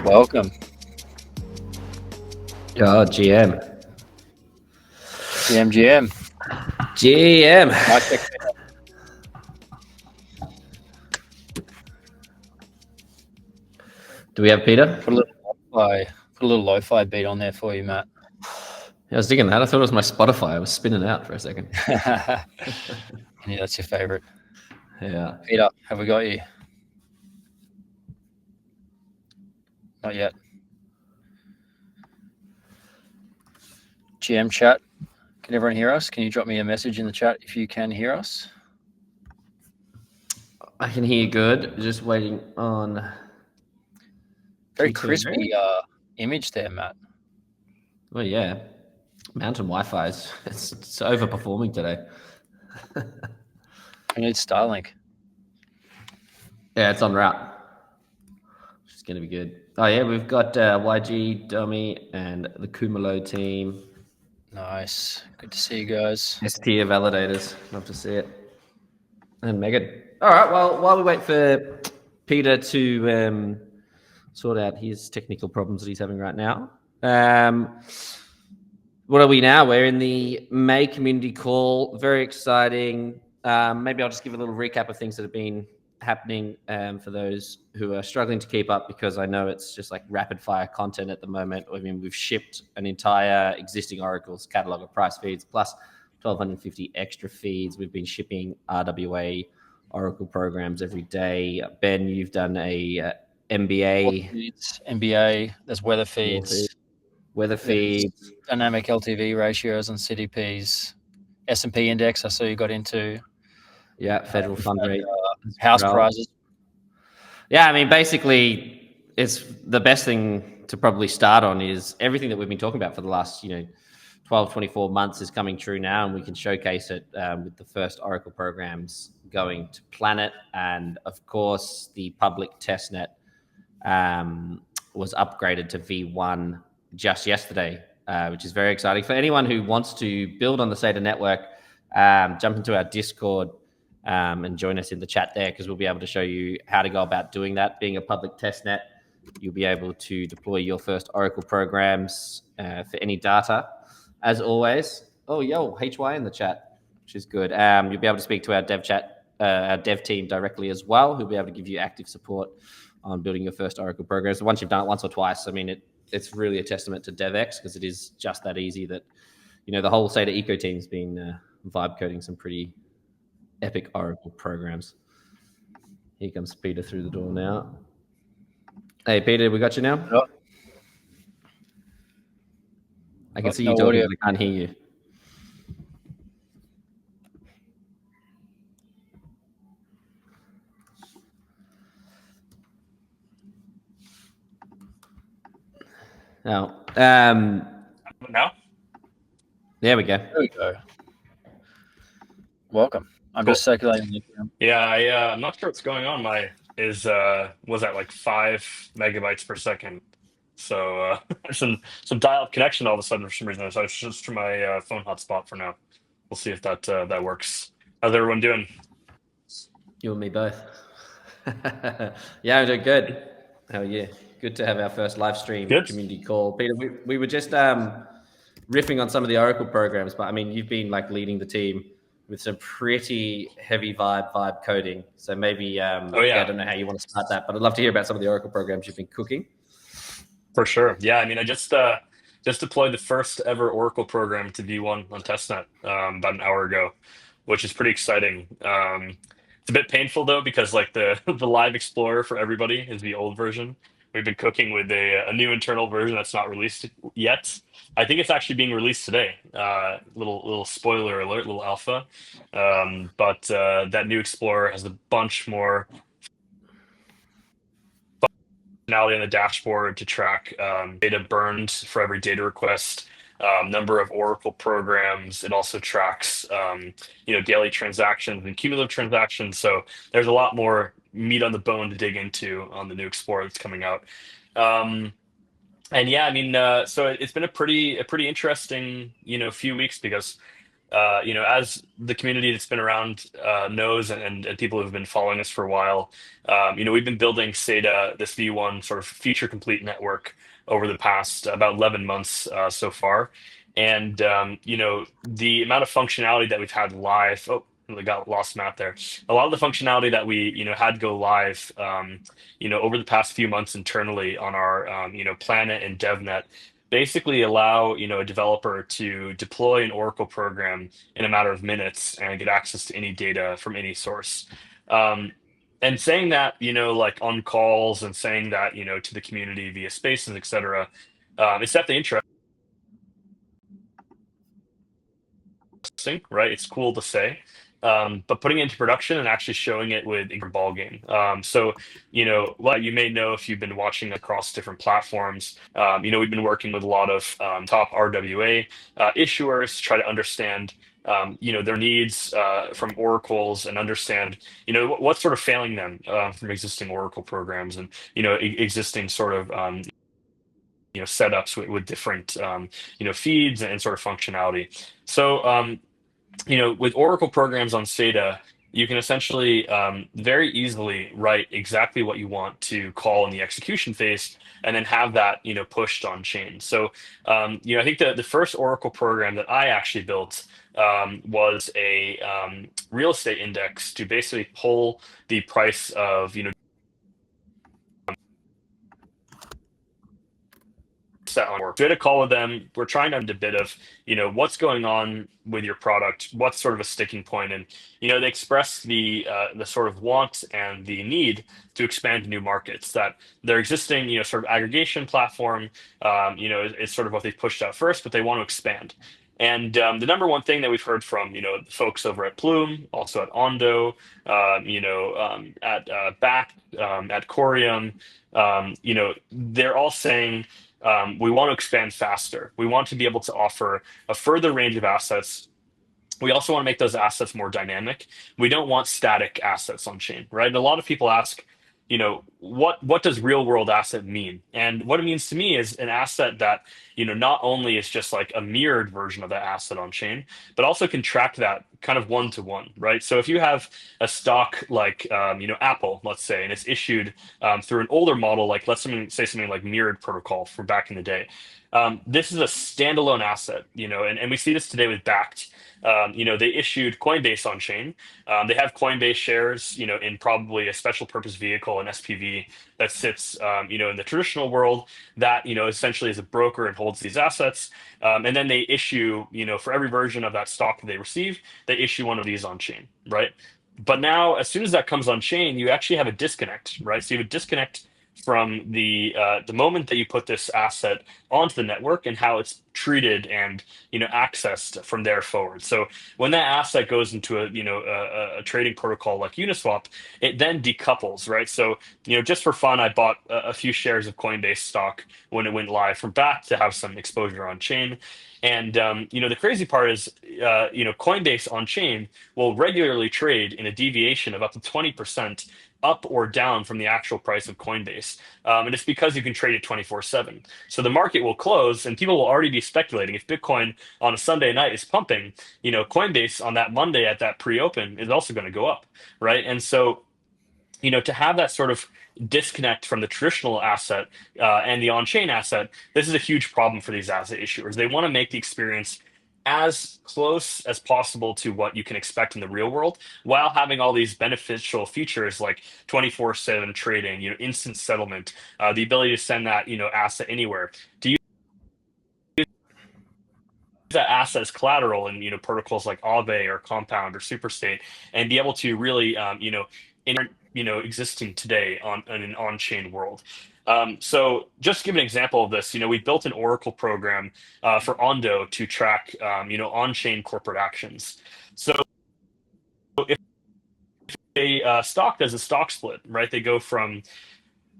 Welcome. Oh, GM. GM. GM. Do we have Peter? Put a little lo-fi beat on there for you, Matt. I was digging that. I thought it was my Spotify. I was spinning out for a second. Yeah, that's your favorite. Yeah. Peter, have we got you? Not yet. GM chat. Can everyone hear us? Can you drop me a message in the chat if you can hear us? I can hear you good. Just waiting on. Very crispy image there, Matt. Well, yeah. Mountain Wi-Fi it's overperforming today. I need Starlink. Yeah, it's en route. Which is going to be good. Oh, yeah, we've got YG, Dummy, and the Kumalo team. Nice. Good to see you guys. S-tier validators. Love to see it. And Megan. All right, well, while we wait for Peter to sort out his technical problems that he's having right now, what are we now? We're in the May community call. Very exciting. Maybe I'll just give a little recap of things that have been happening for those who are struggling to keep up, because I know it's just like rapid fire content at the moment. I mean, we've shipped an entire existing Oracle's catalog of price feeds plus 1,250 extra feeds. We've been shipping RWA Oracle programs every day. Ben, you've done a MBA. MBA, there's weather feeds. Weather feeds. Dynamic LTV ratios on CDPs. S&P index, I saw you got into. Yeah, federal fund rate. House prizes. Yeah, I mean, basically, it's the best thing to probably start on is everything that we've been talking about for the last, 12, 24 months is coming true now, and we can showcase it with the first Oracle programs going to Planet. And of course, the public testnet was upgraded to V1 just yesterday, which is very exciting. For anyone who wants to build on the SEDA network, jump into our Discord and join us in the chat there, because we'll be able to show you how to go about doing that. Being a public testnet, you'll be able to deploy your first Oracle programs for any data. As always, HY in the chat, which is good. You'll be able to speak to our dev team directly as well, who'll be able to give you active support on building your first Oracle programs. Once you've done it once or twice, I mean, it's really a testament to DevX, because it is just that easy that, the whole SEDA eco team's been vibe coding some pretty epic Oracle programs. Here comes Peter through the door now. Hey, Peter, we got you now? Yep. I can see you talking, but I can't hear you. Now, there we go. There we go. Welcome. I'm just circulating. Yeah, I'm not sure what's going on. Was at like 5 megabytes per second. So some dial-up connection all of a sudden for some reason. So it's just from my phone hotspot for now. We'll see if that works. How's everyone doing? You and me both. Yeah, I'm doing good. How are you? Good to have our first live stream community call. Peter, we were just riffing on some of the Oracle programs, but I mean, you've been like leading the team with some pretty heavy vibe coding. So maybe, I don't know how you want to start that, but I'd love to hear about some of the Oracle programs you've been cooking. For sure. Yeah, I mean, I just deployed the first ever Oracle program to V1 on testnet about an hour ago, which is pretty exciting. It's a bit painful though, because like the live Explorer for everybody is the old version. We've been cooking with a new internal version that's not released yet. I think it's actually being released today. Little spoiler alert, little alpha. But that new Explorer has a bunch more functionality on the dashboard to track data burned for every data request, number of Oracle programs. It also tracks daily transactions and cumulative transactions. So there's a lot more meat on the bone to dig into on the new Explorer that's coming out. And yeah, I mean, so it's been a pretty interesting few weeks, because as the community that's been around knows, and people who've been following us for a while, we've been building SEDA, this V1 sort of feature complete network over the past about 11 months so far. And, the amount of functionality that we've had live, oh, we got lost map there. A lot of the functionality that we, had go live, over the past few months internally on our, Planet and DevNet basically allow a developer to deploy an Oracle program in a matter of minutes and get access to any data from any source. Um, and saying that, like on calls, and saying that, to the community via spaces, etc. It's definitely interesting, right? It's cool to say. But putting it into production and actually showing it with a ball game. So, what you may know if you've been watching across different platforms, we've been working with a lot of top RWA issuers to try to understand, their needs from Oracles, and understand, what's sort of failing them from existing Oracle programs, and, existing sort of, setups with different, feeds and sort of functionality. So, with Oracle programs on SEDA, you can essentially very easily write exactly what you want to call in the execution phase, and then have that pushed on chain. So I think the first Oracle program that I actually built was a real estate index to basically pull the price of set on work. We had a call with them. We're trying to understand a bit of, what's going on with your product, what's sort of a sticking point, and they express the sort of want and the need to expand to new markets. That their existing, sort of aggregation platform, is sort of what they've pushed out first, but they want to expand. And the number one thing that we've heard from, folks over at Plume, also at Ondo, at Back, at Corium, they're all saying, we want to expand faster. We want to be able to offer a further range of assets. We also want to make those assets more dynamic. We don't want static assets on chain, right? And a lot of people ask, what does real world asset mean? And what it means to me is an asset that, not only is just like a mirrored version of that asset on chain, but also can track that kind of one to one, right? So if you have a stock like, Apple, let's say, and it's issued through an older model, like say something like mirrored protocol from back in the day. This is a standalone asset, and we see this today with Backed. They issued Coinbase on chain. They have Coinbase shares, in probably a special purpose vehicle, an SPV that sits, in the traditional world that, essentially is a broker and holds these assets. And then they issue, for every version of that stock that they receive, they issue one of these on chain, right? But now, as soon as that comes on chain, you actually have a disconnect, right? So you have a disconnect from the moment that you put this asset onto the network, and how it's treated and accessed from there forward. So when that asset goes into a trading protocol like Uniswap, it then decouples, right? So just for fun, I bought a few shares of Coinbase stock when it went live from Back to have some exposure on chain. And the crazy part is, Coinbase on chain will regularly trade in a deviation of up to 20% up or down from the actual price of Coinbase. And it's because you can trade it 24/7. So the market will close, and people will already be speculating if Bitcoin on a Sunday night is pumping, Coinbase on that Monday at that pre-open is also going to go up, right? And so, to have that sort of disconnect from the traditional asset and the on-chain asset, this is a huge problem for these asset issuers. They want to make the experience as close as possible to what you can expect in the real world, while having all these beneficial features like 24/7 trading, instant settlement, the ability to send that, asset anywhere, to use that asset as collateral in, protocols like Aave or Compound or Superstate, and be able to really, existing today in an on-chain world. So just to give an example of this, we built an Oracle program for Ondo to track, on-chain corporate actions. So if a stock does a stock split, right, they go from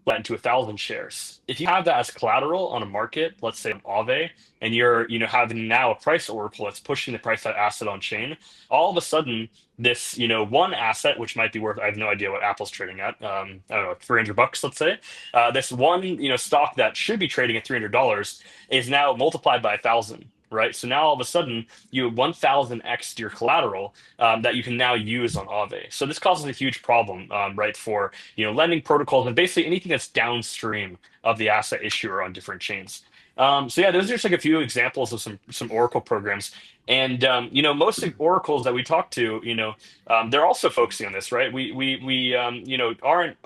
into 1,000 shares. If you have that as collateral on a market, let's say Aave, and you're having now a price oracle that's pushing the price of that asset on chain, all of a sudden this one asset, which might be worth, I have no idea what Apple's trading at, I don't know, $300, let's say, this one stock that should be trading at $300 is now multiplied by 1,000. right? So now all of a sudden you have 1000x your collateral that you can now use on Aave. So this causes a huge problem, right, for lending protocols and basically anything that's downstream of the asset issuer on different chains. So yeah, those are just like a few examples of some Oracle programs. And most of oracles that we talk to, they're also focusing on this, right? We aren't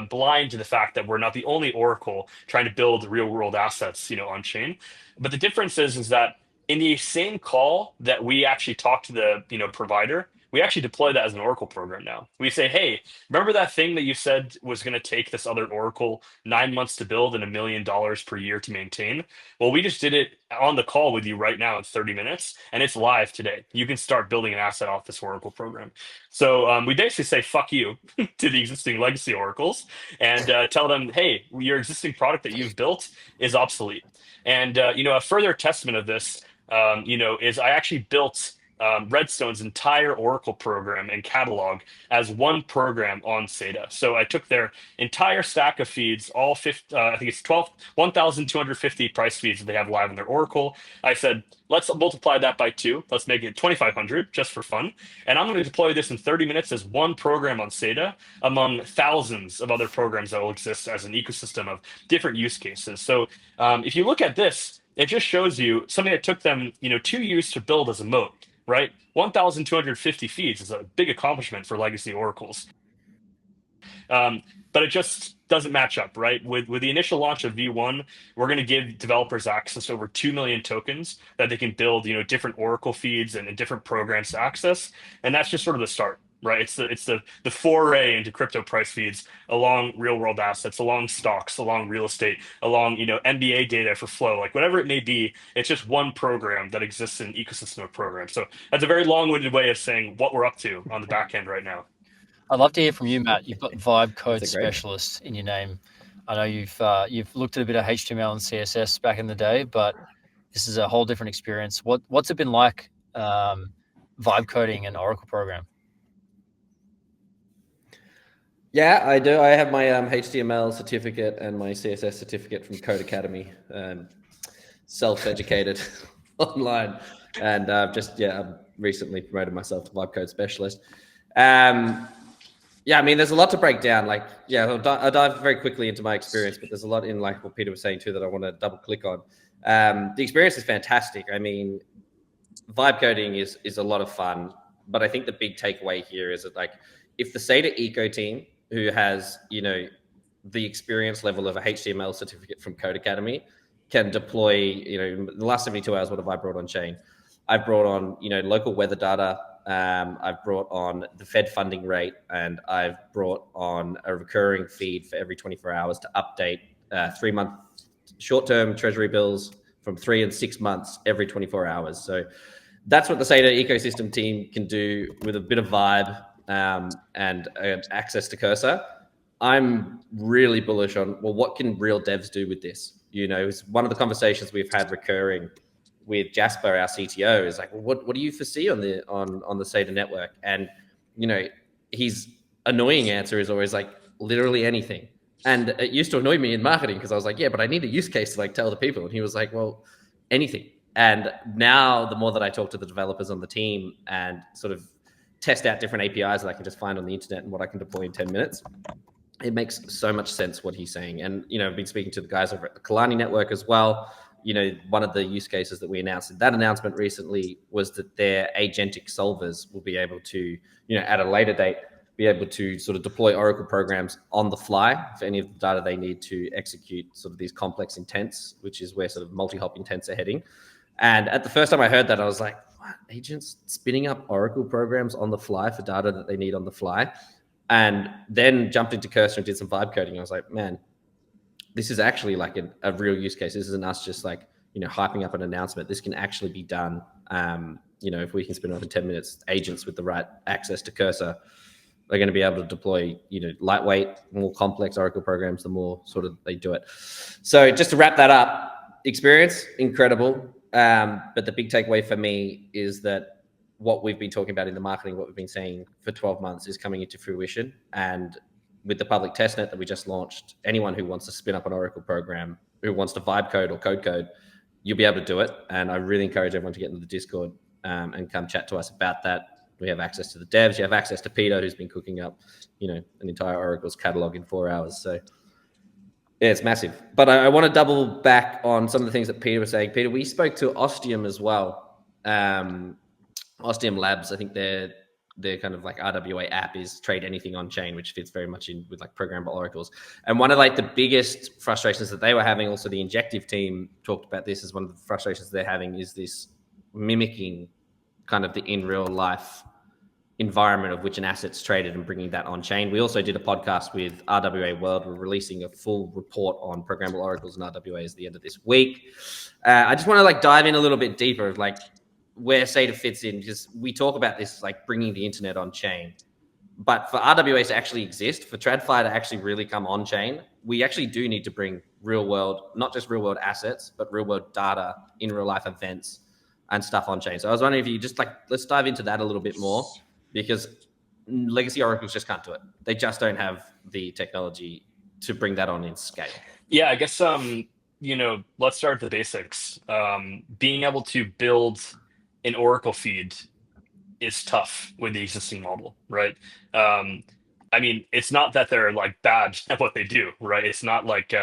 blind to the fact that we're not the only oracle trying to build real world assets, on chain. But the difference is that in the same call that we actually talk to the provider, we actually deploy that as an Oracle program now. We say, hey, remember that thing that you said was going to take this other Oracle 9 months to build and $1 million per year to maintain? Well, we just did it on the call with you right now in 30 minutes, and it's live today. You can start building an asset off this Oracle program. So we basically say, fuck you to the existing legacy Oracles and tell them, hey, your existing product that you've built is obsolete. And a further testament of this, is I actually built Redstone's entire Oracle program and catalog as one program on SEDA. So I took their entire stack of feeds, all 50, I think it's 1,250 price feeds that they have live in their Oracle. I said, let's multiply that by 2. Let's make it 2,500 just for fun. And I'm going to deploy this in 30 minutes as one program on SEDA among thousands of other programs that will exist as an ecosystem of different use cases. So if you look at this, it just shows you something that took them, 2 years to build as a moat, right? 1,250 feeds is a big accomplishment for legacy oracles. But it just doesn't match up, right? With the initial launch of V1, we're going to give developers access to over 2 million tokens that they can build, different Oracle feeds and different programs to access. And that's just sort of the start, right? It's the foray into crypto price feeds along real world assets, along stocks, along real estate, along NBA data for flow, like whatever it may be. It's just one program that exists in an ecosystem of programs. So that's a very long-winded way of saying what we're up to on the back end right now. I'd love to hear from you, Matt. You've got Vibe Code That's a great- Specialist in your name. I know you've looked at a bit of HTML and CSS back in the day, but this is a whole different experience. What's it been like vibe coding an Oracle program? Yeah, I do. I have my HTML certificate and my CSS certificate from Code Academy. Self-educated online, and I've recently promoted myself to Vibe Code Specialist. I mean, there's a lot to break down. I'll dive very quickly into my experience, but there's a lot in what Peter was saying too that I want to double click on. The experience is fantastic. I mean, vibe coding is a lot of fun, but I think the big takeaway here is that if the SEDA eco team, who has the experience level of a HTML certificate from Code Academy, can deploy in the last 72 hours, what have I brought on chain? I've brought on local weather data. I've brought on the Fed funding rate, and I've brought on a recurring feed for every 24 hours to update 3-month short-term treasury bills from 3 and 6 months every 24 hours. So that's what the SEDA ecosystem team can do with a bit of vibe and access to Cursor. I'm really bullish on, what can real devs do with this? It's one of the conversations we've had recurring with Jasper, our CTO, is what do you foresee on the SEDA network? And his annoying answer is always literally anything. And it used to annoy me in marketing because I was like, yeah, but I need a use case to tell the people. And he was like, well, anything. And now the more that I talk to the developers on the team and sort of test out different APIs that I can just find on the internet and what I can deploy in 10 minutes, it makes so much sense what he's saying. And I've been speaking to the guys over at the Kalani network as well. One of the use cases that we announced in that announcement recently was that their agentic solvers will be able to, at a later date, be able to sort of deploy Oracle programs on the fly for any of the data they need to execute sort of these complex intents, which is where sort of multi-hop intents are heading. And at the first time I heard that, I was like, what? Agents spinning up Oracle programs on the fly for data that they need on the fly? And then jumped into Cursor and did some vibe coding. I was like, man, this is actually a real use case. This isn't us just hyping up an announcement. This can actually be done. If we can spin up in 10 minutes, agents with the right access to Cursor are going to be able to deploy, lightweight, more complex Oracle programs, the more sort of they do it. So just to wrap that up, experience, incredible. But the big takeaway for me is that what we've been talking about in the marketing, what we've been saying for 12 months is coming into fruition. And with the public testnet that we just launched, anyone who wants to spin up an Oracle program, who wants to vibe code or code, you'll be able to do it. And I really encourage everyone to get into the Discord and come chat to us about that. We have access to the devs. You have access to Peter, who's been cooking up, an entire Oracle's catalog in 4 hours. So yeah, it's massive. But I want to double back on some of the things that Peter was saying. Peter, we spoke to Ostium as well. Ostium Labs, I think their kind of like RWA app is trade anything on chain, which fits very much in with like programmable oracles. And one of like the biggest frustrations that they were having, also the Injective team talked about this as one of the frustrations they're having, is this mimicking kind of the in real life environment of which an asset's traded and bringing that on chain. We also did a podcast with RWA World. We're releasing a full report on programmable oracles and RWAs at the end of this week. I just want to like dive in a little bit deeper of like where SEDA fits in, because we talk about this like bringing the internet on chain. But for RWAs to actually exist, for TradFi to actually really come on chain, we actually do need to bring real world, not just real world assets, but real world data in real life events and stuff on chain. So I was wondering if you just like, let's dive into that a little bit more, because legacy oracles just can't do it. They just don't have the technology to bring that on in scale. Yeah, I guess let's start with the basics. Being able to build an Oracle feed is tough with the existing model, right? I mean, it's not that they're like bad at what they do, right? It's not like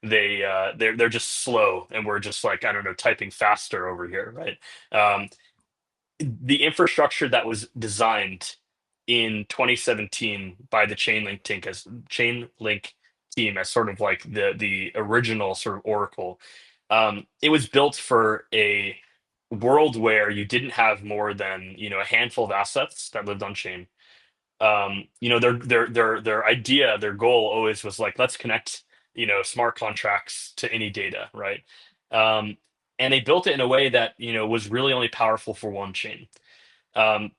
they're just slow and we're just like, I don't know, typing faster over here, right? The infrastructure that was designed in 2017 by the Chainlink team as sort of like the original sort of Oracle. It was built for a world where you didn't have more than a handful of assets that lived on chain. Their idea, their goal always was like, let's connect smart contracts to any data, right? And they built it in a way that was really only powerful for one chain.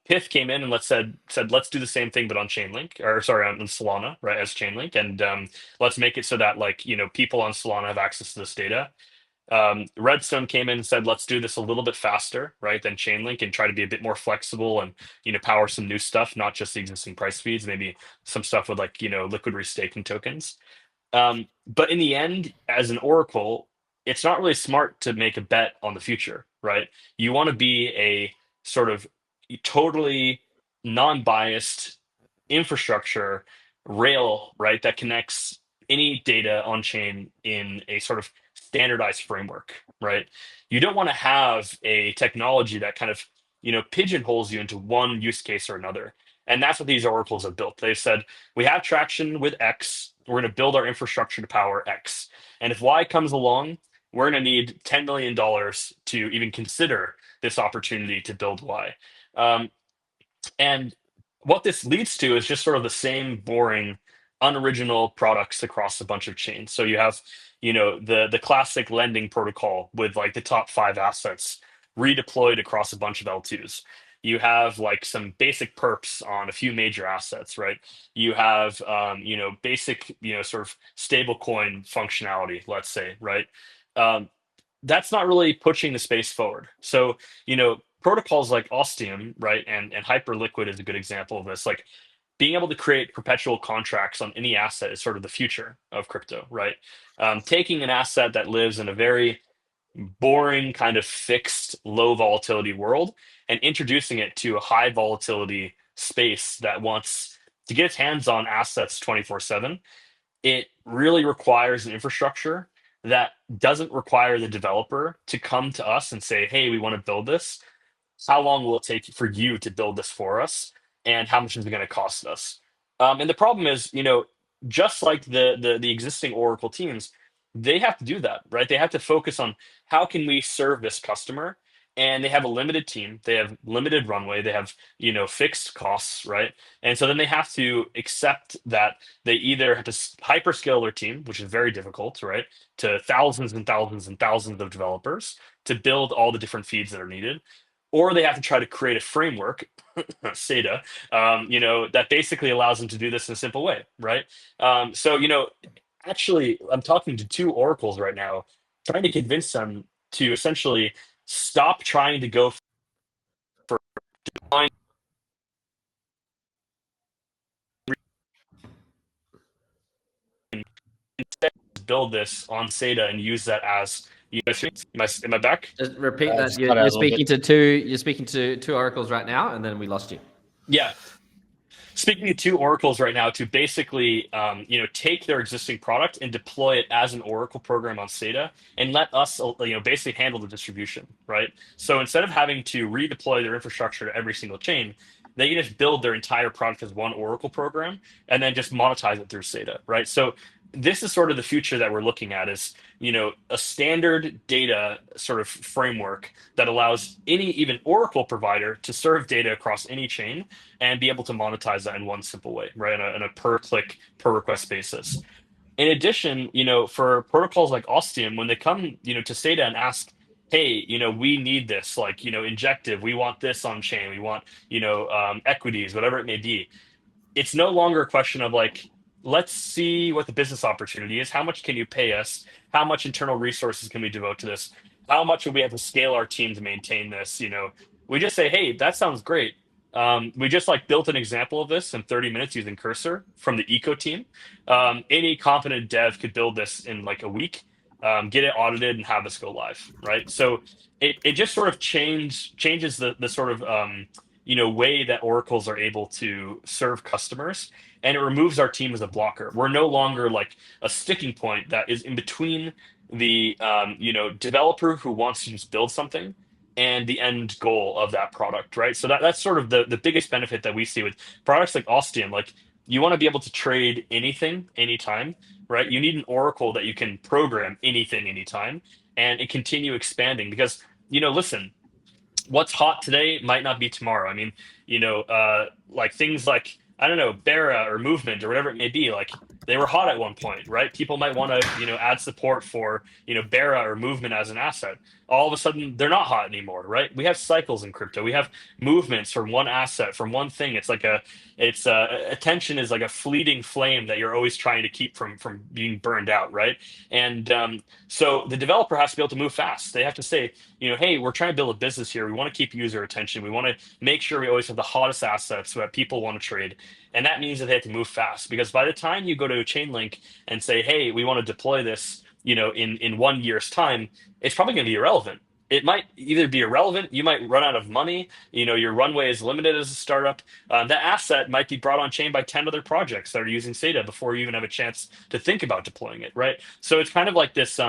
Pith came in and said let's do the same thing but on Chainlink, or sorry, on Solana, right, as Chainlink, and let's make it so that like people on Solana have access to this data. Redstone came in and said let's do this a little bit faster, right, than Chainlink, and try to be a bit more flexible and power some new stuff, not just the existing price feeds, maybe some stuff with like liquid restaking tokens. But in the end, as an Oracle, it's not really smart to make a bet on the future, right? You want to be a sort of totally non-biased infrastructure rail, right, that connects any data on chain in a sort of standardized framework, right? You don't want to have a technology that kind of pigeonholes you into one use case or another. And that's what these oracles have built. They've said, we have traction with X. We're going to build our infrastructure to power X. And if Y comes along, we're going to need $10 million to even consider this opportunity to build Y. And what this leads to is just sort of the same boring, unoriginal products across a bunch of chains. So you have, the classic lending protocol with like the top 5 assets redeployed across a bunch of L2s. You have like some basic perps on a few major assets, right? You have, basic, sort of stable coin functionality, let's say, right? Um, that's not really pushing the space forward. So, protocols like Ostium, right, and Hyperliquid is a good example of this. Like being able to create perpetual contracts on any asset is sort of the future of crypto, right? Taking an asset that lives in a very boring, kind of fixed, low volatility world and introducing it to a high volatility space that wants to get its hands on assets 24/7. It really requires an infrastructure that doesn't require the developer to come to us and say, hey, we want to build this. How long will it take for you to build this for us? And how much is it going to cost us? And the problem is, just like the existing Oracle teams, they have to do that, right? They have to focus on how can we serve this customer? And they have a limited team, they have limited runway, they have, fixed costs, right? And so then they have to accept that they either have to hyperscale their team, which is very difficult, right? To thousands and thousands and thousands of developers to build all the different feeds that are needed, or they have to try to create a framework, SEDA, that basically allows them to do this in a simple way, right? So, actually, I'm talking to 2 oracles right now, trying to convince them to essentially stop trying to go for design, instead build this on SEDA and use that as You guys hear me? Am I back? Just repeat that. Just cut out You're a little bit. speaking to two oracles right now, and then we lost you. Yeah. Speaking of two oracles right now to basically take their existing product and deploy it as an Oracle program on SEDA and let us basically handle the distribution, right? So instead of having to redeploy their infrastructure to every single chain, they can just build their entire product as one Oracle program and then just monetize it through SEDA, right? So this is sort of the future that we're looking at is a standard data sort of framework that allows any even Oracle provider to serve data across any chain and be able to monetize that in one simple way, right? On a per click, per request basis. In addition, for protocols like Ostium, when they come, to SEDA and ask, hey, we need this, like, injective, we want this on chain, we want, equities, whatever it may be. It's no longer a question of like, let's see what the business opportunity is. How much can you pay us? How much internal resources can we devote to this? How much would we have to scale our team to maintain this? We just say, hey, that sounds great. We just built an example of this in 30 minutes using Cursor from the Eco team. Any confident dev could build this in like a week, get it audited, and have this go live, right? So it just sort of changes the sort of way that oracles are able to serve customers, and it removes our team as a blocker. We're no longer like a sticking point that is in between the developer who wants to just build something and the end goal of that product, right? So that's sort of the biggest benefit that we see with products like Ostium. Like, you want to be able to trade anything, anytime, right? You need an Oracle that you can program anything, anytime, and it continue expanding because, listen, what's hot today might not be tomorrow. I mean, like things like, I don't know, Bera or Movement or whatever it may be, like they were hot at one point, right? People might want to, add support for, Bera or Movement as an asset. All of a sudden, they're not hot anymore, right? We have cycles in crypto. We have movements from one asset, from one thing. It's like attention is like a fleeting flame that you're always trying to keep from being burned out, right? And so the developer has to be able to move fast. They have to say, hey, we're trying to build a business here. We want to keep user attention. We want to make sure we always have the hottest assets so that people want to trade. And that means that they have to move fast, because by the time you go to a Chainlink and say, hey, we want to deploy this, in 1 year's time, it's probably going to be irrelevant. It might either be irrelevant, you might run out of money, your runway is limited as a startup. That asset might be brought on chain by 10 other projects that are using SEDA before you even have a chance to think about deploying it, right? So it's kind of like this,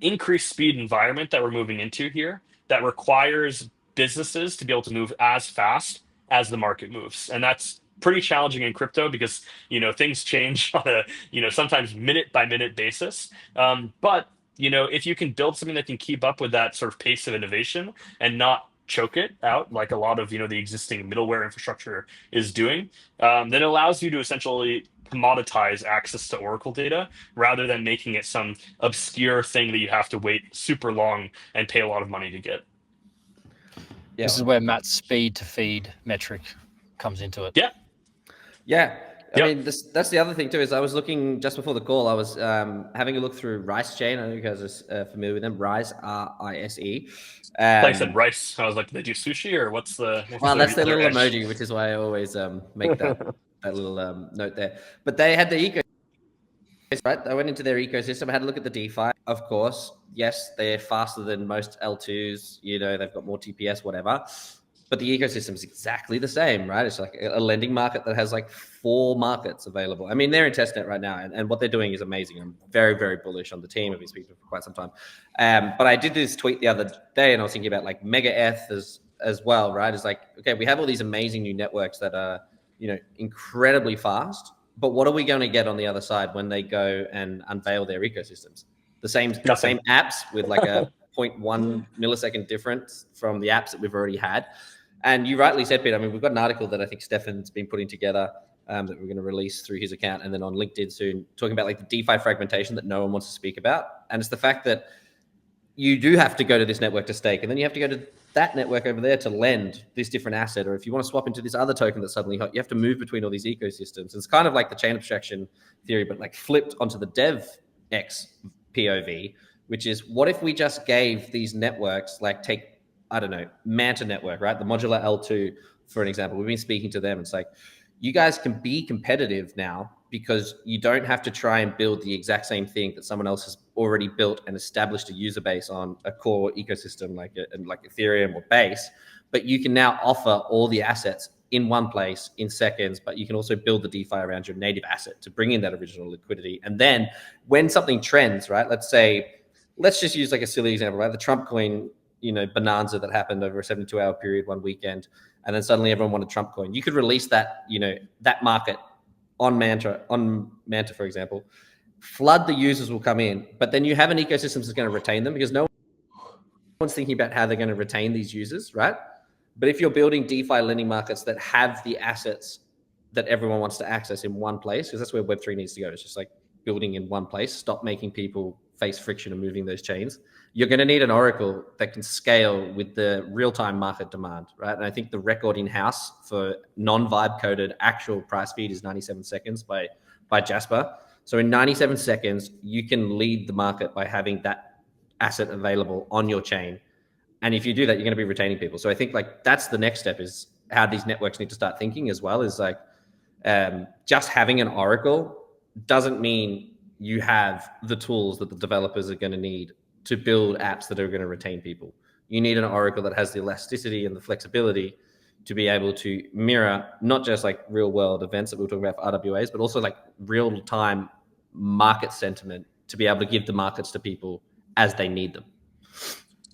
increased speed environment that we're moving into here that requires businesses to be able to move as fast as the market moves. And that's pretty challenging in crypto because, things change on a, sometimes minute by minute basis. But if you can build something that can keep up with that sort of pace of innovation and not choke it out like a lot of, the existing middleware infrastructure is doing, then it allows you to essentially commoditize access to Oracle data rather than making it some obscure thing that you have to wait super long and pay a lot of money to get. Yeah. This is where Matt's speed to feed metric comes into it. Yeah. Yeah. I mean, that's the other thing too, is I was looking just before the call, I was having a look through Rice Chain. I don't know if you guys are familiar with them. Rice, R-I-S-E. I said rice. I was like, they do sushi or what's the... Well, that's their little emoji, which is why I always make that little note there. But they had the ecosystem, right? I went into their ecosystem. I had a look at the DeFi. Of course, yes, they're faster than most L2s. They've got more TPS, whatever. But the ecosystem is exactly the same, right? It's like a lending market that has like 4 markets available. I mean, they're in testnet right now, and what they're doing is amazing. I'm very, very bullish on the team. I've been speaking for quite some time. But I did this tweet the other day, and I was thinking about like Mega Eth as well, right? It's like, okay, we have all these amazing new networks that are, incredibly fast. But what are we going to get on the other side when they go and unveil their ecosystems? The same apps with like a 0.1 millisecond difference from the apps that we've already had. And you rightly said, Peter, I mean, we've got an article that I think Stefan's been putting together that we're going to release through his account and then on LinkedIn soon, talking about like the DeFi fragmentation that no one wants to speak about. And it's the fact that you do have to go to this network to stake, and then you have to go to that network over there to lend this different asset. Or if you want to swap into this other token that's suddenly hot, you have to move between all these ecosystems. It's kind of like the chain abstraction theory, but like flipped onto the DevX POV, which is, what if we just gave these networks, like take, I don't know, Manta network, right? The modular L2, for an example. We've been speaking to them. It's like, you guys can be competitive now because you don't have to try and build the exact same thing that someone else has already built and established a user base on a core ecosystem like Ethereum or Base, but you can now offer all the assets in one place in seconds, but you can also build the DeFi around your native asset to bring in that original liquidity. And then when something trends, right, let's just use like a silly example, right? The Trump coin, bonanza that happened over a 72-hour period one weekend, and then suddenly everyone wanted Trump coin. You could release that, that market on Manta, for example. Flood the users will come in, but then you have an ecosystem that's going to retain them because no one's thinking about how they're going to retain these users, right? But if you're building DeFi lending markets that have the assets that everyone wants to access in one place, because that's where Web3 needs to go. It's just like building in one place, stop making people face friction and moving those chains. You're going to need an Oracle that can scale with the real-time market demand, right? And I think the record in-house for non-vibe coded actual price feed is 97 seconds by Jasper. So in 97 seconds, you can lead the market by having that asset available on your chain. And if you do that, you're going to be retaining people. So I think like that's the next step, is how these networks need to start thinking as well, is like just having an Oracle doesn't mean you have the tools that the developers are going to need to build apps that are going to retain people. You need an Oracle that has the elasticity and the flexibility to be able to mirror not just like real world events that we were talking about for RWAs, but also like real time market sentiment to be able to give the markets to people as they need them.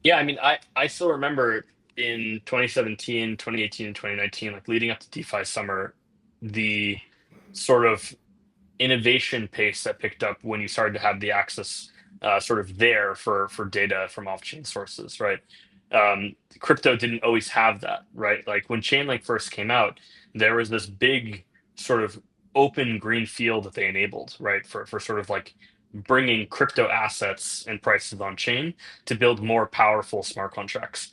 Yeah, I mean, I still remember in 2017, 2018, and 2019, like leading up to DeFi summer, the sort of innovation pace that picked up when you started to have the access sort of there for data from off-chain sources, right? Crypto didn't always have that, right? Like when Chainlink first came out, there was this big sort of open green field that they enabled, right? For sort of like bringing crypto assets and prices on chain to build more powerful smart contracts.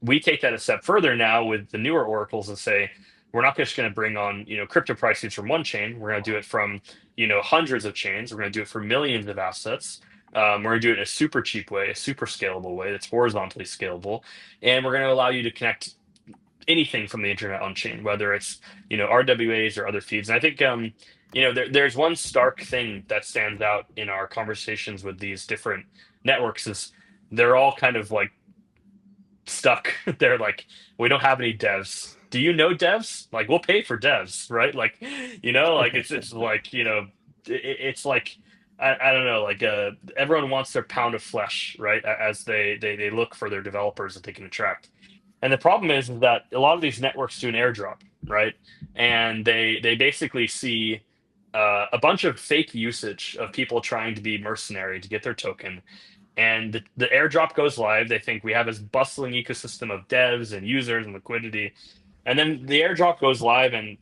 We take that a step further now with the newer oracles and say, we're not just going to bring on, crypto prices from one chain. We're going to do it from, hundreds of chains. We're going to do it for millions of assets. We're going to do it in a super cheap way, a super scalable way that's horizontally scalable. And we're going to allow you to connect anything from the internet on chain, whether it's, RWAs or other feeds. And I think, there's one stark thing that stands out in our conversations with these different networks is they're all kind of like stuck. They're like, we don't have any devs. Do you know devs? Like, we'll pay for devs, right? Like, like it's like, it's like, I don't know, like everyone wants their pound of flesh, right? As they look for their developers that they can attract. And the problem is that a lot of these networks do an airdrop, right? And they basically see a bunch of fake usage of people trying to be mercenary to get their token. And the airdrop goes live. They think we have this bustling ecosystem of devs and users and liquidity. And then the airdrop goes live, and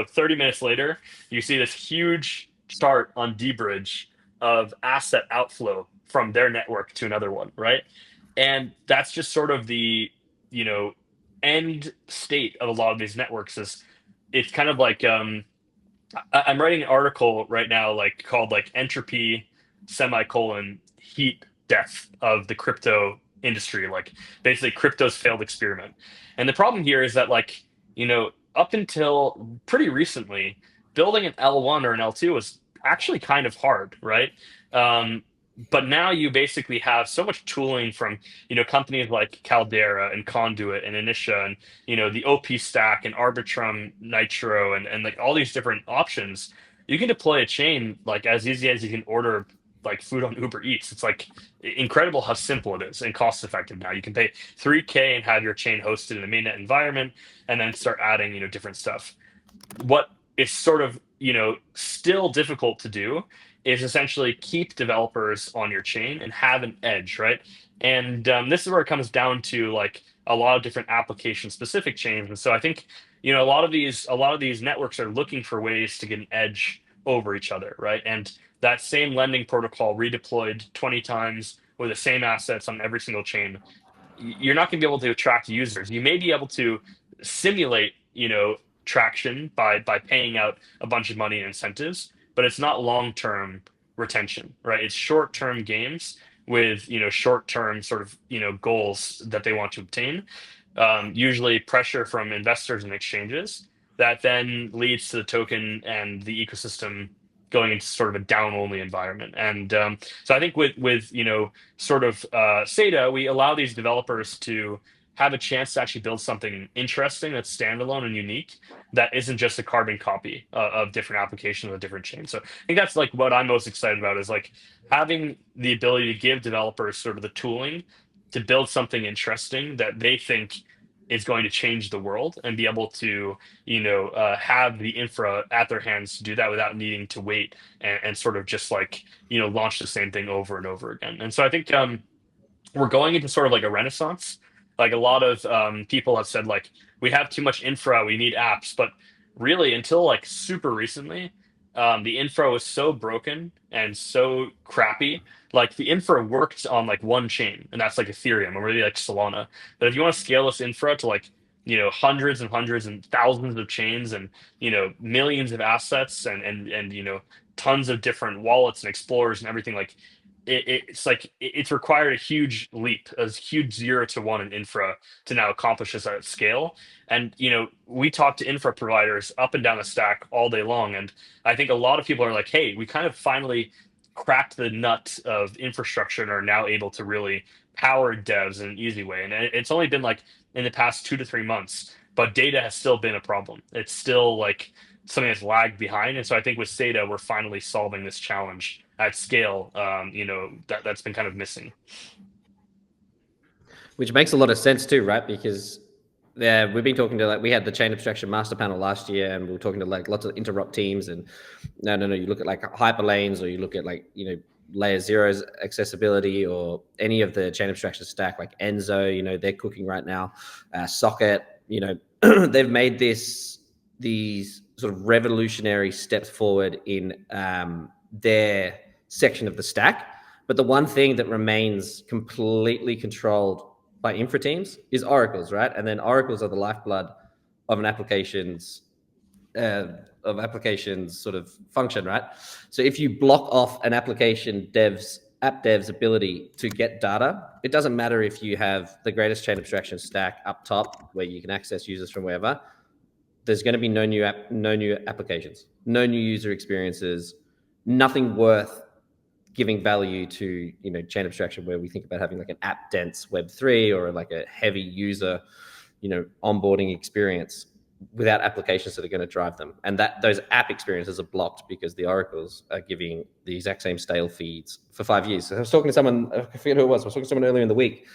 30 minutes later, you see this huge chart on dBridge of asset outflow from their network to another one, right? And that's just sort of the end state of a lot of these networks. Is it's kind of like I'm writing an article right now, like called like entropy semicolon heat death of the crypto industry, like basically crypto's failed experiment. And the problem here is that like up until pretty recently, building an L1 or an L2 was actually kind of hard, right? But now you basically have so much tooling from companies like Caldera and Conduit and Initia and the OP stack and Arbitrum Nitro and like all these different options. You can deploy a chain like as easy as you can order like food on Uber Eats. It's like incredible how simple it is and cost effective now. You can pay $3,000 and have your chain hosted in a mainnet environment and then start adding different stuff. What is sort of still difficult to do is essentially keep developers on your chain and have an edge, right? And this is where it comes down to like a lot of different application specific chains. And so I think a lot of these networks are looking for ways to get an edge over each other, right? And that same lending protocol redeployed 20 times with the same assets on every single chain, you're not going to be able to attract users. You may be able to simulate traction by paying out a bunch of money and incentives, but it's not long-term retention, right? It's short-term games with short-term sort of goals that they want to obtain, usually pressure from investors and exchanges that then leads to the token and the ecosystem going into sort of a down only environment. And so I think with sort of SEDA, we allow these developers to have a chance to actually build something interesting that's standalone and unique, that isn't just a carbon copy of different applications with different chains. So I think that's like what I'm most excited about, is like having the ability to give developers sort of the tooling to build something interesting that they think is going to change the world, and be able to have the infra at their hands to do that without needing to wait and sort of just like launch the same thing over and over again. And so I think we're going into sort of like a renaissance. Like a lot of people have said, like, we have too much infra, we need apps. But really, until like super recently, the infra was so broken and so crappy. Like the infra worked on like one chain, and that's like Ethereum or maybe like Solana. But if you want to scale this infra to like hundreds and hundreds and thousands of chains, and millions of assets, and tons of different wallets and explorers and everything, like it's required a huge leap, a huge 0 to 1 in infra to now accomplish this at scale. And we talk to infra providers up and down the stack all day long, and I think a lot of people are like, hey, we kind of finally cracked the nut of infrastructure and are now able to really power devs in an easy way. And it's only been like in the past 2 to 3 months, but data has still been a problem. It's still like something that's lagged behind. And so I think with SEDA, we're finally solving this challenge at scale, that's been kind of missing. Which makes a lot of sense too, right? Because we've been talking to, like, we had the chain abstraction master panel last year, and we were talking to like lots of interop teams, and no, you look at like hyperlanes, or you look at like layer zero's accessibility, or any of the chain abstraction stack like Enzo, they're cooking right now. Socket, they've made these sort of revolutionary steps forward in their section of the stack. But the one thing that remains completely controlled by infra teams is oracles, right? And then oracles are the lifeblood of an application's sort of function, right? So if you block off an app dev's ability to get data, it doesn't matter if you have the greatest chain abstraction stack up top where you can access users from wherever. There's going to be no new applications, no new user experiences, nothing worth giving value to chain abstraction, where we think about having like an app dense Web3 or like a heavy user onboarding experience, without applications that are going to drive them. And that those app experiences are blocked because the oracles are giving the exact same stale feeds for 5 years. So I was talking to someone, I forget who it was. I was talking to someone earlier in the week,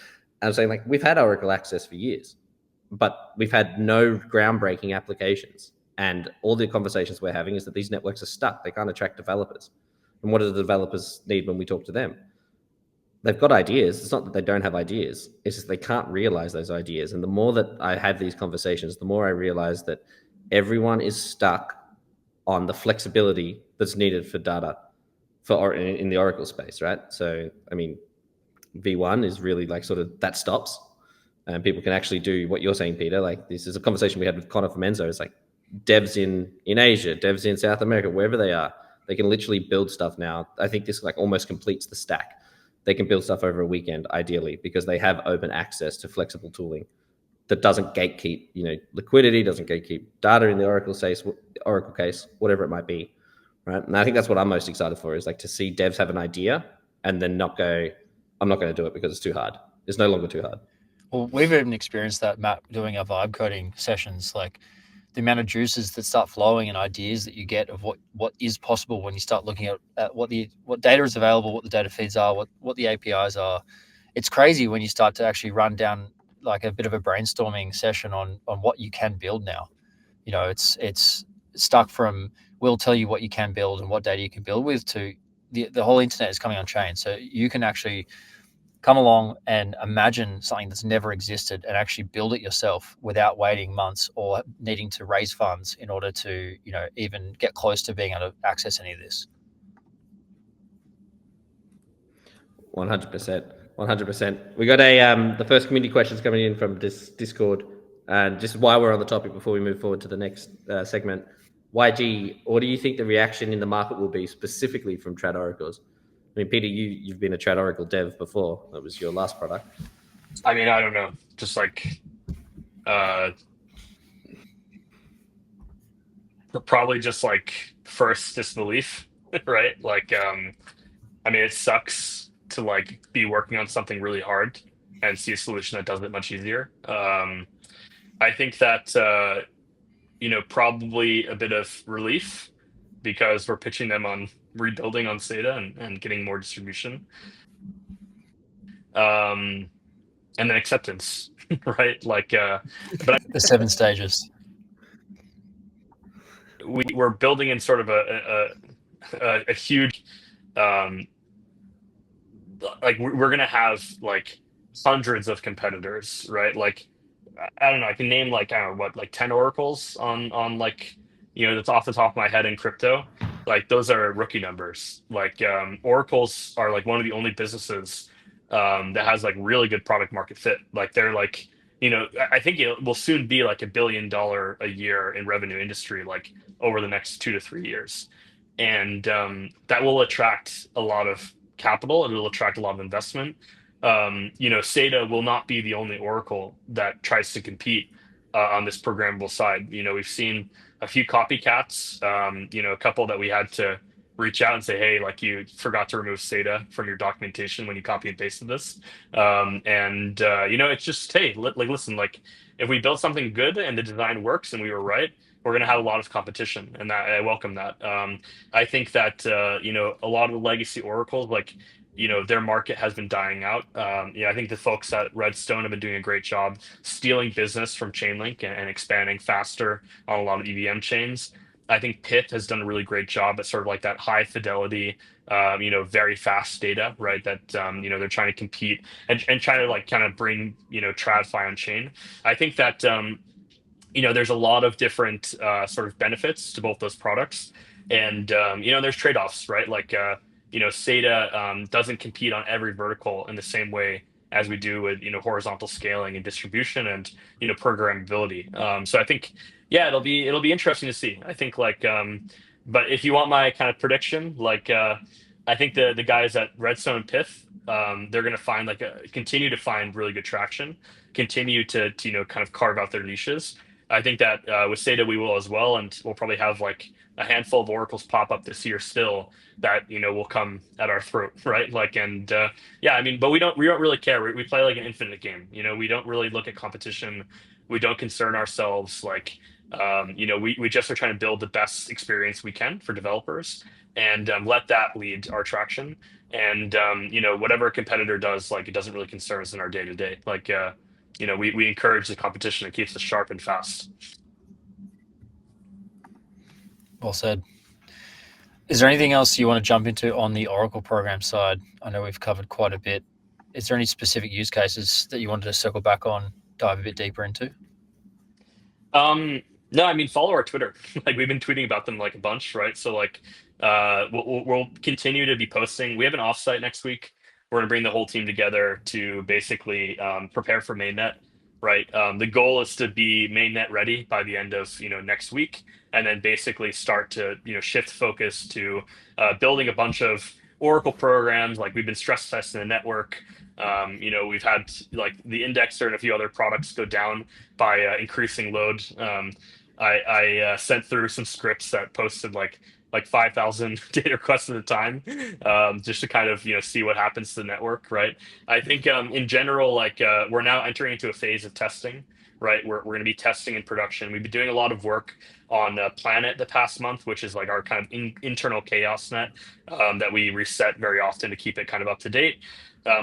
and I was saying, like, we've had Oracle access for years, but we've had no groundbreaking applications. And all the conversations we're having is that these networks are stuck. They can't attract developers. And what do the developers need when we talk to them? They've got ideas. It's not that they don't have ideas. It's just they can't realize those ideas. And the more that I have these conversations, the more I realize that everyone is stuck on the flexibility that's needed for data in the Oracle space, right? So, I mean, V1 is really like sort of that stops. And people can actually do what you're saying, Peter. Like, this is a conversation we had with Connor from Enzo. It's like devs in Asia, devs in South America, wherever they are, they can literally build stuff now. I think this like almost completes the stack. They can build stuff over a weekend, ideally, because they have open access to flexible tooling that doesn't gatekeep, liquidity, doesn't gatekeep data in the Oracle case, whatever it might be, right? And I think that's what I'm most excited for, is like to see devs have an idea and then not go, I'm not going to do it because it's too hard. It's no longer too hard. Well, we've even experienced that, Matt, doing our vibe coding sessions. Like, the amount of juices that start flowing and ideas that you get of what is possible when you start looking at what data is available, what the data feeds are, what the APIs are. It's crazy when you start to actually run down like a bit of a brainstorming session on what you can build now. It's stuck from, we'll tell you what you can build and what data you can build with, to the whole internet is coming on chain. So you can actually come along and imagine something that's never existed and actually build it yourself without waiting months or needing to raise funds in order to, even get close to being able to access any of this. 100%. We got the first community questions coming in from Discord. And just while we're on the topic, before we move forward to the next segment, YG, what do you think the reaction in the market will be specifically from Trad Oracles? I mean, Peter, you've been a Trad Oracle dev before. That was your last product. I mean, I don't know. Just like, probably just like first disbelief. right? Like, I mean, it sucks to like be working on something really hard and see a solution that does it much easier. I think that probably a bit of relief because we're pitching them on rebuilding on SEDA and getting more distribution. Um, and then acceptance, right? Like, but The 7 stages. we're building in sort of a huge, um, like we're gonna have like hundreds of competitors, right? Like, I don't know, I can name like, I don't know what, like 10 oracles on like, that's off the top of my head in crypto. Like those are rookie numbers. Like, oracles are like one of the only businesses that has like really good product market fit. Like they're like, I think it will soon be like $1 billion a year in revenue industry, like over the next 2 to 3 years. And that will attract a lot of capital. It will attract a lot of investment. SEDA will not be the only Oracle that tries to compete on this programmable side. We've seen a few copycats, a couple that we had to reach out and say, hey, like you forgot to remove SEDA from your documentation when you copy and pasted this. It's just, hey, like, listen, like if we build something good and the design works and we were right, we're going to have a lot of competition, and that I welcome that. I think that a lot of the legacy oracles, like their market has been dying out. I think the folks at Redstone have been doing a great job stealing business from Chainlink and expanding faster on a lot of EVM chains. I think Pith has done a really great job at sort of like that high fidelity, very fast data, right? That they're trying to compete and trying to like kind of bring TradFi on chain. I think that there's a lot of different sort of benefits to both those products, and there's trade-offs, right? Like SEDA doesn't compete on every vertical in the same way as we do with horizontal scaling and distribution and programmability. So I think yeah, it'll be interesting to see. I think like but if you want my kind of prediction, like I think the guys at Redstone and Pith, they're going to find like continue to find really good traction, continue to kind of carve out their niches. I think that with SEDA we will as well, and we'll probably have like a handful of oracles pop up this year still that will come at our throat, right? Like, and yeah, I mean, but we don't really care. We play like an infinite game. We don't really look at competition. We don't concern ourselves. Like, we just are trying to build the best experience we can for developers, and let that lead our traction. And whatever a competitor does, like, it doesn't really concern us in our day to day. Like, we encourage the competition. It keeps us sharp and fast. Well said. Is there anything else you want to jump into on the Oracle program side? I know we've covered quite a bit. Is there any specific use cases that you wanted to circle back on, dive a bit deeper into? No, I mean, follow our Twitter. Like we've been tweeting about them like a bunch, right? So like, we'll continue to be posting. We have an offsite next week. We're gonna bring the whole team together to basically prepare for mainnet, right? The goal is to be mainnet ready by the end of next week, and then basically start to shift focus to building a bunch of Oracle programs. Like we've been stress testing the network. We've had like the indexer and a few other products go down by increasing load. I sent through some scripts that posted like 5,000 data requests at a time, just to kind of see what happens to the network, right? I think in general, like we're now entering into a phase of testing, right? We're going to be testing in production. We've been doing a lot of work on Planet the past month, which is like our kind of internal chaos net that we reset very often to keep it kind of up to date.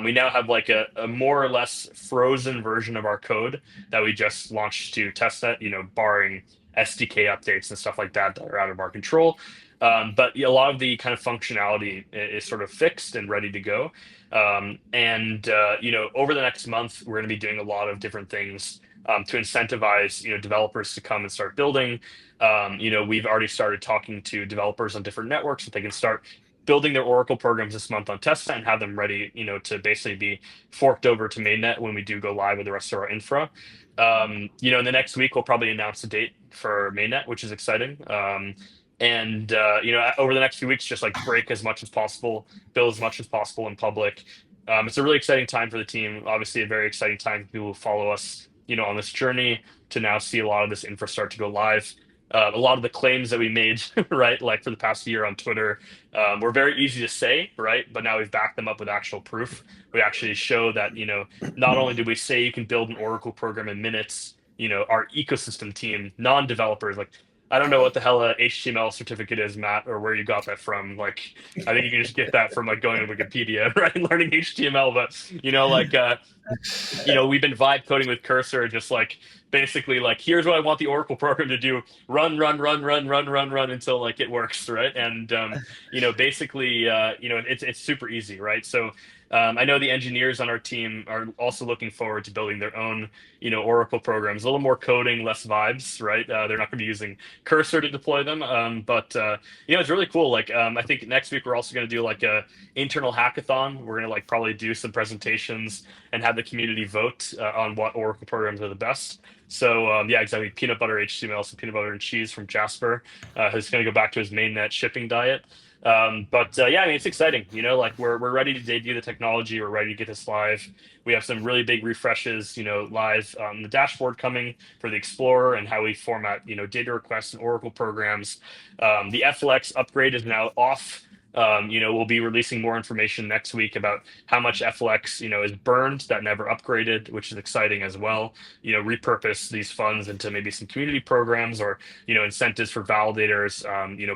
We now have like a more or less frozen version of our code that we just launched to testnet, barring SDK updates and stuff like that are out of our control. But a lot of the kind of functionality is sort of fixed and ready to go. Over the next month, we're going to be doing a lot of different things to incentivize developers to come and start building. We've already started talking to developers on different networks that they can start building their Oracle programs this month on testnet and have them ready, to basically be forked over to mainnet when we do go live with the rest of our infra. In the next week, we'll probably announce a date for mainnet, which is exciting. Over the next few weeks, just like break as much as possible, build as much as possible in public. It's a really exciting time for the team. Obviously, a very exciting time for people who follow us, on this journey to now see a lot of this infra start to go live. a lot of the claims that we made, right, like for the past year on Twitter, were very easy to say, right? But now we've backed them up with actual proof. We actually show that, not only did we say you can build an Oracle program in minutes, our ecosystem team, non-developers, like I don't know what the hell a HTML certificate is, Matt, or where you got that from. Like, I think you can just get that from like going to Wikipedia, right, and learning HTML. But we've been vibe coding with Cursor, just like basically like here's what I want the Oracle program to do: run, run, run, run, run, run, run until like it works, right? And basically, it's super easy, right? So. I know the engineers on our team are also looking forward to building their own, Oracle programs. A little more coding, less vibes, right? They're not going to be using Cursor to deploy them, but it's really cool. Like, I think next week we're also going to do like a internal hackathon. We're going to like probably do some presentations and have the community vote on what Oracle programs are the best. So exactly. Peanut butter HTML, some peanut butter and cheese from Jasper, who's going to go back to his mainnet shipping diet. It's exciting. Like we're ready to debut the technology. We're ready to get this live. We have some really big refreshes, live on the dashboard coming for the Explorer and how we format, data requests and Oracle programs. The FLX upgrade is now off. We'll be releasing more information next week about how much FLX, is burned that never upgraded, which is exciting as well. Repurpose these funds into maybe some community programs or, incentives for validators,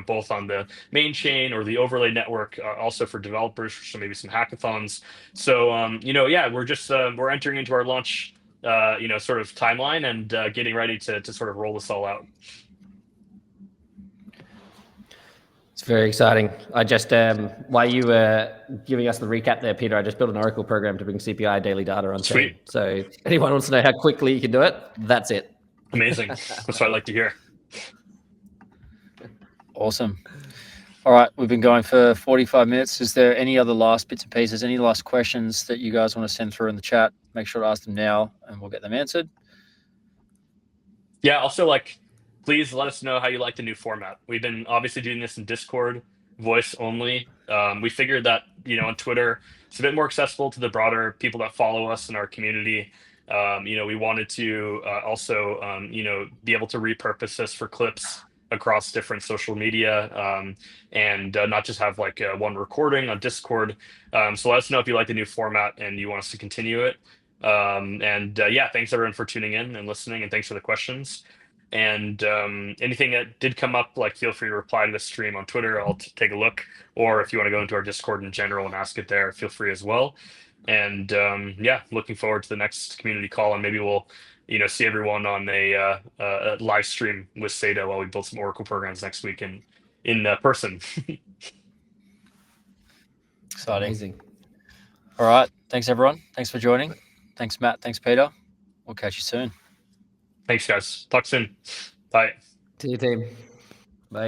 both on the main chain or the overlay network, also for developers, so maybe some hackathons. So, we're entering into our launch, sort of timeline and getting ready to sort of roll this all out. It's very exciting. I just, while you were giving us the recap there, Peter, I just built an Oracle program to bring CPI daily data on chain. So if anyone wants to know how quickly you can do it, that's it. Amazing. That's what I like to hear. Awesome. All right, we've been going for 45 minutes. Is there any other last bits and pieces, any last questions that you guys want to send through in the chat? Make sure to ask them now and we'll get them answered. Yeah, also please let us know how you like the new format. We've been obviously doing this in Discord, voice only. We figured that, on Twitter, it's a bit more accessible to the broader people that follow us in our community. We wanted to also, be able to repurpose this for clips across different social media and not just have like one recording on Discord. So let us know if you like the new format and you want us to continue it. Thanks everyone for tuning in and listening, and thanks for the questions. And anything that did come up, feel free to reply to the stream on Twitter. I'll take a look, or if you want to go into our Discord in general and ask it there, feel free as well. And looking forward to the next community call, and maybe we'll see everyone on a live stream with SEDA while we build some Oracle programs next week in person. Exciting. Amazing. All right, thanks everyone. Thanks for joining. Thanks Matt. Thanks Peter. We'll catch you soon. Thanks guys. Talk soon. Bye. See you, team.